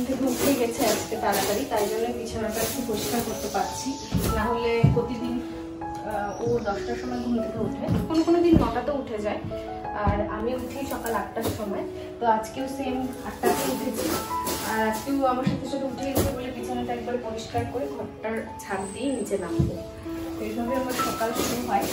থেকে উঠে গেছে আজকে তাড়াতাড়ি, তাই জন্য বিছানাটা একটু পরিষ্কার করতে পারছি। না হলে প্রতিদিন ও 10টার সময় ঘুম থেকে উঠে, কোনো দিন 9টাতে উঠে যায়, আর আমি উঠি সকাল 8টার সময়। তো আজকেও সেম 8টাতে উঠেছি, আর আজকেও আমার সাথে সাথে উঠে গেছে বলে বিছানাটা একবার পরিষ্কার করে ঘরটার ছাদ দিয়ে নিচে নামবো। এইভাবে আমার সকাল শুরু হয়।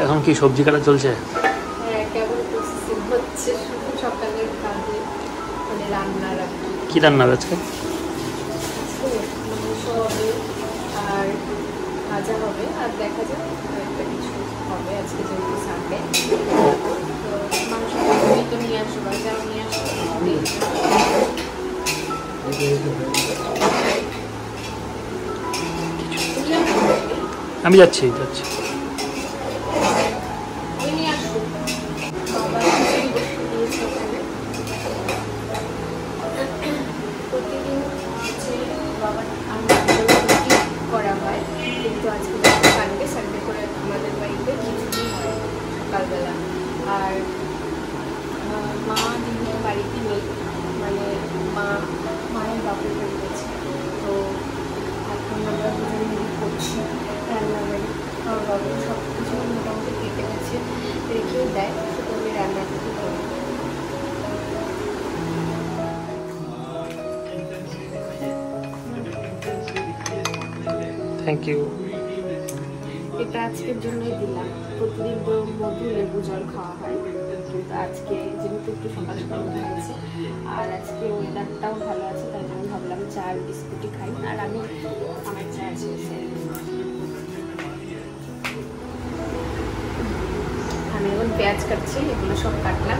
এখন কি সবজি কাটা চলছে? হ্যাঁ, কেবল প্রসেসিং হচ্ছে শুধু সকালের কাজে, মানে রান্নার। কি রান্না আজকে? মাংস হবে আর ভাজা হবে, আর দেখা যাক একটা কিছু হবে আজকে, যেহেতু সানডে। তো মাংস তো নিয়ে আসবো, যাও নিয়ে আসবো। আমি যাচ্ছি। করা হয়, কিন্তু আজকে সানডে করে আমাদের বাড়িতে খিচুড়ি হয় সকালবেলা। আর মা যেহেতু বাড়িতে নেই, মানে মায়ের বাপের বাড়ি গেছে, তো এখন আমরা দুজন মিলে করছি রান্নাবাড়ি। আমার বাবু সব কিছু মোটামুটি কেটে গেছে, রেখেও দেয়, শুধু আমি রান্নাটুকু করি। Thank you. এটা আজকের জন্যই দিলাম, প্রতিদিন তো মধু লেবু জল খাওয়া হয়, কিন্তু আজকে যেহেতু একটু সকাল সকাল উঠে গেছে আর আজকে ওয়েদারটাও ভালো আছে, তাই জন্য ভাবলাম চা আর বিস্কুটই খাই। আর আমি আমার চা আছে, আমি এখন পেঁয়াজ কাটছি, এগুলো সব কাটলাম।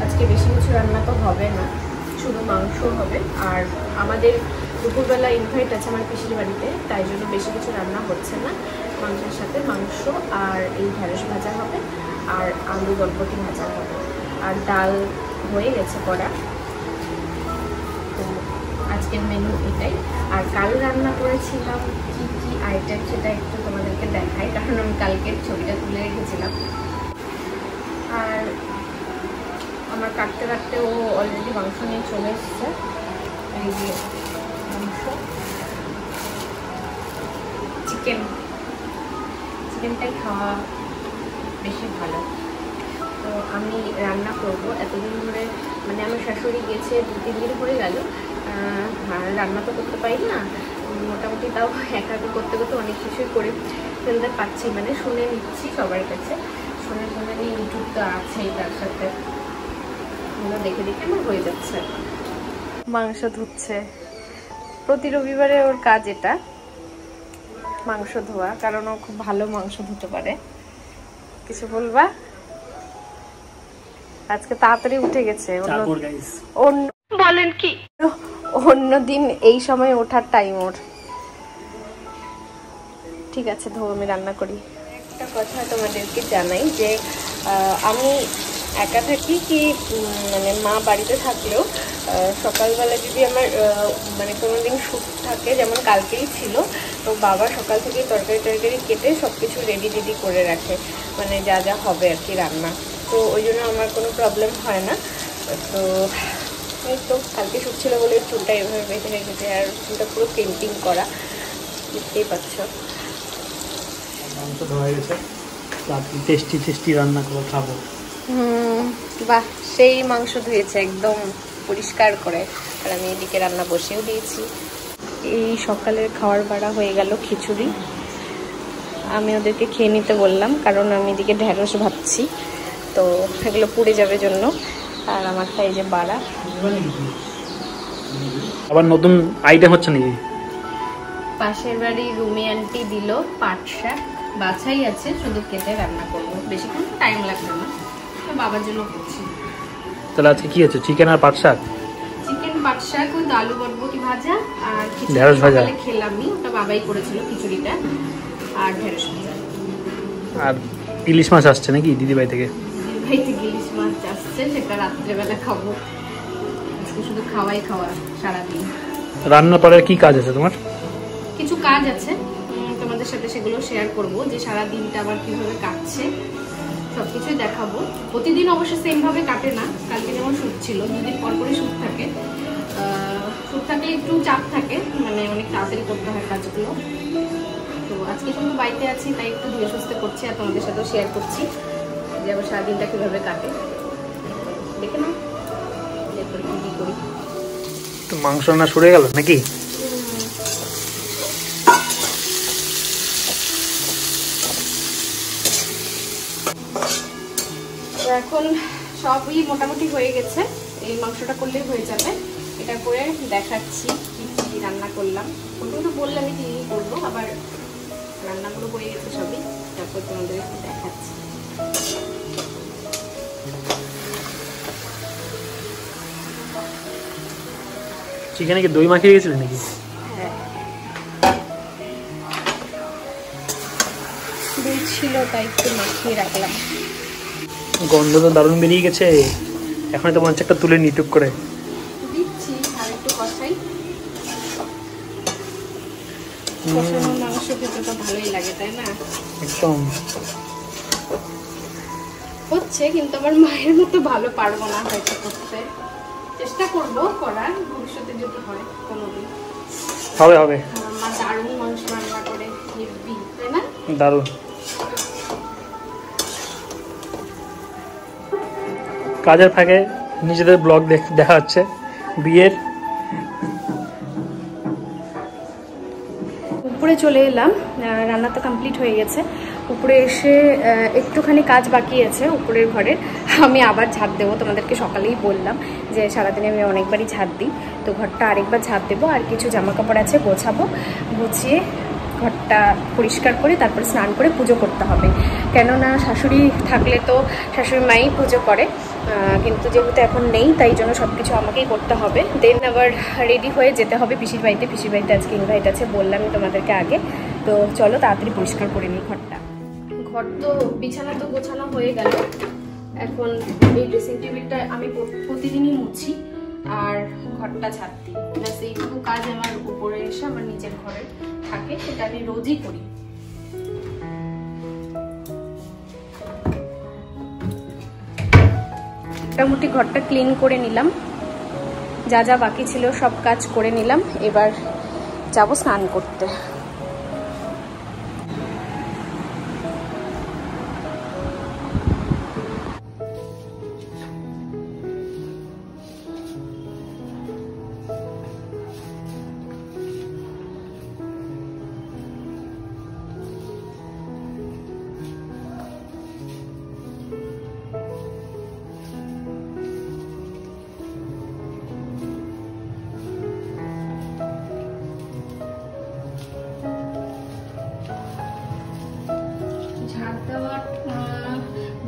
আজকে বেশি কিছু রান্না তো হবে না, শুধু মাংস হবে। আর আমাদের দুপুরবেলা ইনভাইট আছে আমার পিসির বাড়িতে, তাই জন্য বেশি কিছু রান্না হচ্ছে না। মাংসের সাথে মাংস আর এই ঢেঁড়স ভাজা হবে, আর আলু গলপটি ভাজা হবে, আর ডাল হয়ে গেছে করা। তো আজকের মেনু এটাই। আর কাল রান্না করেছিলাম কি কি আইটেম, সেটা একটু তোমাদেরকে দেখাই, কারণ আমি কালকের ছবিটা তুলে রেখেছিলাম। আর আমার কাটতে কাটতে ও অলরেডি মাংস নিয়ে চলে এসেছে। এই যে মাংস, চিকেনটাই খাওয়া বেশি ভালো। তো আমি রান্না করব এতদিন ধরে, মানে আমার শাশুড়ি গেছে 2-3 দিন হয়ে গেল, রান্না তো করতে পারি না মোটামুটি, তাও একা করতে করতে অনেক কিছুই করে ফেলতে পারছি, মানে শুনে নিচ্ছি সবার কাছে, শুনে নিয়ে ইউটিউব তো আছেই, তার সাথে দেখে দেখে আমার হয়ে যাচ্ছে। মাংস ধুচ্ছে, প্রতি রবিবারে ওর কাজ এটা, মাংস ধোয়া, কারণ ও খুব ভালো মাংস ধুতে পারে। কিছু বলবা? আজকে তাড়াতাড়ি উঠে গেছে, বলেন কি অন্যদিন এই সময় ওঠার টাইম ওর। ঠিক আছে, ধো, আমি রান্না করি। একটা কথা তোমাদেরকে জানাই যে আমি একা থাকি কি মানে মা বাড়িতে থাকলেও সকালবেলা যদি আমার মানে কোনোদিন শুট থাকে, যেমন কালকেই ছিল, তো বাবা সকাল থেকে তরকারি কেটে সব কিছু রেডি করে রাখে, মানে যা যা হবে আর কি রান্না। তো ওই জন্য আমার কোনো প্রবলেম হয় না। তো এই তো কালকে শুট ছিল বলে চুলটা এভাবে বেঁধে রেখেছে, আর চুলটা পুরো পেন্টিং করা, দেখতেই পাচ্ছ। মাংস ধোয়া গেছে, টেস্টি রান্না করে খাবো। বাহ, সেই মাংস ধুয়েছে একদম পরিষ্কার করে, আর আমি এদিকে রান্না বসেও দিয়েছি। এই সকালের খাওয়ার ভাড়া হয়ে গেল খিচুড়ি। আমি ওদেরকে খেয়ে নিতে বললাম, কারণ আমি এদিকে ঢেঁড়স ভাবছি, তো এগুলো পুড়ে যাবে জন্য। আর আমারটা এই যে বাড়া। আবার নতুন আইটেম হচ্ছে নাকি? পাশের বাড়ি রুমি আন্টি দিল পাট শাক, বাছাই আছে, শুধু কেটে রান্না করবো, বেশিক্ষণ টাইম লাগবে না, বাবার জন্য করছি। তাহলে আজকে কি আছে? চিকেন আর পাট শাক? চিকেন, পাট শাক, ওই আলু বটবটি ভাজা, আর ঢেঁড়স ভাজা খেলামই, ওটা বাবাই করেছিল খিচুড়িটা, আর ঢেঁড়স ভাজা। আর ইলিশ মাছ আসছে নাকি দিদিভাই থেকে? দিদিভাই থেকে ইলিশ মাছ আসছে, সেটা রাত্রেবেলা খাবো। আজকে শুধু খাওয়া সারাদিন। রান্নার পরে কি কাজ আছে তোমার? কিছু কাজ আছে, তোমাদের সাথে সেগুলো শেয়ার করব, যে সারা দিনটা আবার কিভাবে কাটছে। তো সবকিছুই দেখাবো। প্রতিদিন অবশ্য সেম ভাবে কাটে না, কালকে যেমন শ্যুট ছিল, 2 দিন পর পরে শ্যুট থাকে। শ্যুট থাকলে একটু চাপ থাকে, মানে অনেক তাড়াতাড়ি করতে হয় কাজগুলো। তো আজকে কিন্তু বাড়িতে আছি, তাই একটু ধীরে সুস্থে করছি আর তোমাদের সাথেও শেয়ার করছি যে আবার সারাদিনটা কীভাবে কাটে। দেখে না এরপরে কী করি। তো মাংস রান্না সরে গেল নাকি? তো এখন সবই মোটামুটি হয়ে গেছে, এই মাংসটা করলেই হয়ে যাবে। এটা করে দেখাচ্ছি কি কি রান্না করলাম। প্রথমে তো বললামই কি করবো, আবার রান্নাগুলো হয়ে গেছে সবই, তারপর তোমাদের একটু দেখাচ্ছি। চিকেনে কি দই মাখিয়ে গেছিলে নাকি? হ্যাঁ, দই ছিল তাই একটু মাখিয়ে রাখলাম। গন্ধ তো দারুণ বেরিয়ে গেছে, এখন তো মনে হচ্ছে একটা তুলে নিটুক করে দিচ্ছি। আর একটু কষাই, কষানো মাংস খেতে তো ভালোই লাগে, তাই না? একদম হচ্ছে, কিন্তু আমার মায়ের মতো ভালো পারবো না হয়তো করতে। চেষ্টা করবো করার, ভবিষ্যতে যদি হয় কোনোদিন। হবে হবে। মা দারুণ মাংস রান্না করে, হেভি, তাই না? দারুণ। কাজের ফাঁকে নিজেদের ব্লগ দেখা হচ্ছে বিয়ের। উপরে চলে এলাম, রান্না তো কমপ্লিট হয়ে গেছে। উপরে এসে একটুখানি কাজ বাকি আছে উপরের ঘরের, আমি আবার ঝাড় দেবো। তোমাদেরকে সকালেই বললাম যে সারাদিনে আমি অনেকবারই ঝাড় দিই, তো ঘরটা আরেকবার ঝাড় দেবো। আর কিছু জামা কাপড় আছে গোছাবো, গুছিয়ে ঘরটা পরিষ্কার করে তারপর স্নান করে পুজো করতে হবে। কেননা শাশুড়ি থাকলে তো শাশুড়ি মাই পুজো করে, কিন্তু যেহেতু এখন নেই তাই জন্য সব কিছু আমাকেই করতে হবে। দেন আবার রেডি হয়ে যেতে হবে পিসির বাড়িতে। পিসির বাড়িতে আজকে ইনভাইট আছে, বললামই তোমাদেরকে আগে। তো চলো তাড়াতাড়ি পরিষ্কার করে নিই ঘরটা। ঘর তো বিছানা তো গোছানো হয়ে গেল। এখন এই ড্রেসিং টেবিলটা আমি প্রতিদিনই মুছি আর ঘরটা ঝাড় দিই। ব্যাস এইটুকু কাজ আমার উপরে এসে আমার নিজের ঘরে থাকে, সেটা আমি রোজই করি। মোটামুটি ঘরটা ক্লিন করে নিলাম, যা যা বাকি ছিল সব কাজ করে নিলাম। এবার যাবো স্নান করতে।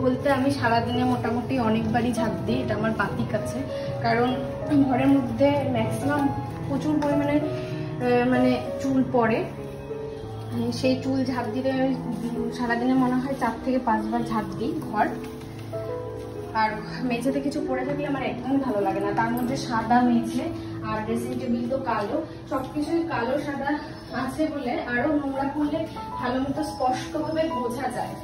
বলতে আমি সারাদিনে মোটামুটি অনেকবারই ঝাঁট দিই, এটা আমার বাতিক আছে। কারণ ঘরের মধ্যে ম্যাক্সিমাম প্রচুর পরিমাণে মানে চুল পড়ে, সেই চুল ঝাঁট দিলে সারাদিনে মনে হয় 4 থেকে 5 বার ঝাঁট দিই ঘর। আর মেঝেতে কিছু পড়ে থাকলে আমার একদমই ভালো লাগে না, তার মধ্যে সাদা মেঝে আর ড্রেসিং টেবিল তো কালো, সবকিছুই কালো সাদা আছে বলে আরো নোংরা করলে ভালো মতো স্পষ্টভাবে বোঝা যায়।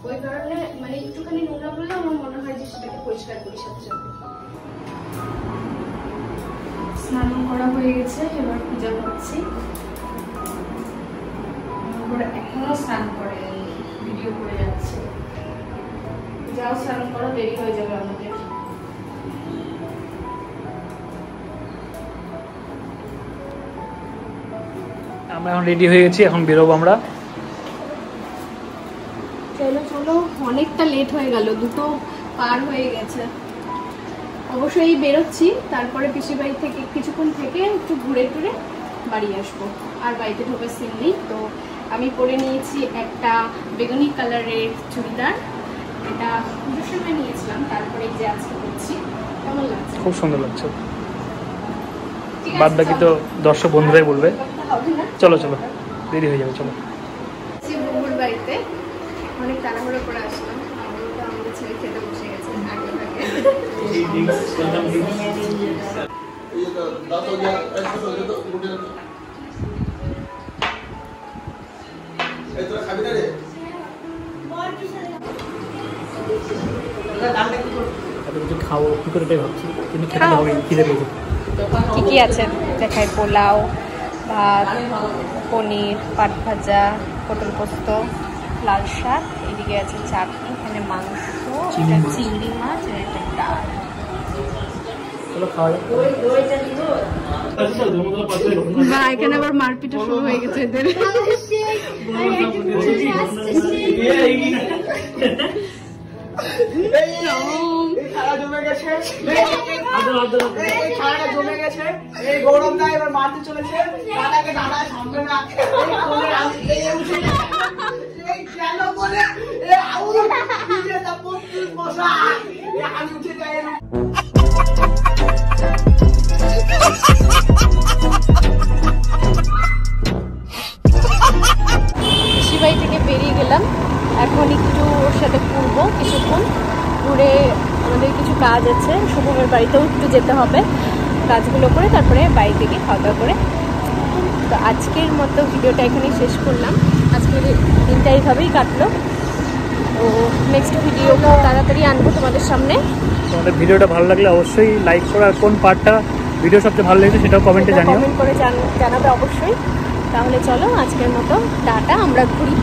ওই কারণে মানে একটুখানি নোংরা করলে আমার মনে হয় যে সেটাকে পরিষ্কার করি সাথে সাথে। স্নান করা হয়ে গেছে, এবার পূজা করছি। এখনো স্নান করে ভিডিও করে যাচ্ছে। যাও স্নান করো, দেরি হয়ে যাবে আমাদের। আমরা এখন রেডি হয়ে গেছি, এখন বেরোবো আমরা। চলো চলো, অনেকটা লেট হয়ে গেল, 2টো পার হয়ে গেছে। অবশ্যই বেরোচ্ছি, তারপরে পিসির বাড়ি থেকে কিছুক্ষণ থেকে একটু ঘুরে টুরে বাড়ি আসবো। আর বাড়িতে ঢোকার সিন নেই। তো আমি পরে নিয়েছি একটা বেগুনি কালারের চুড়িদার, এটা পুজোর সময় নিয়েছিলাম, তারপরে যে আজকে করছি। কেমন লাগছে? খুব সুন্দর লাগছে। বাদ বাকি তো দর্শক বন্ধুরাই বলবে। চলো চলো, দেরি হয়ে যাবে, চলো। বুবুর বাড়িতে অনেক তাড়াহুড়ো করে আসলাম, আমাদের ছেলে খেতে বসে গেছে আগে ভাগে। কিছু খাবো কি করে এটাই ভাবছি, তুমি খেতে হবে খিদে পেয়েছে। কি কি আছে দেখাই, পোলাও, ভাত, পনির, পাট ভাজা, পটল পোস্ত, লাল শাক, এদিকে আছে চাটনি, এখানে মাংস, এটা চিংড়ি মাছ, আর এটা ডাল। চলো খাওয়া যাক। বা এখানে আবার মারপিটও শুরু হয়ে গেছে এদের। শিবাই থেকে বেরিয়ে গেলাম, এখন একটু ওর সাথে ঘুরবো কিছুক্ষণ, ঘুরে আমাদের কিছু কাজ আছে, শুভমের বাড়িতেও একটু যেতে হবে, কাজগুলো করে তারপরে বাড়িতে গিয়ে খাওয়া দাওয়া করে। তো আজকের মতো ভিডিওটা এখানেই শেষ করলাম, আজকের দিনটা এইভাবেই কাটলো। তো নেক্সট ভিডিও খুব তাড়াতাড়ি আনবো তোমাদের সামনে। তোমাদের ভিডিওটা ভালো লাগলে অবশ্যই লাইক করো, আর কোন পার্টটা ভিডিও সবচেয়ে ভালো লেগেছে সেটাও কমেন্টে জানিও, কমেন্ট করে জানাবে অবশ্যই। তাহলে চলো আজকের মতো টাটা, আমরা ঘুরি।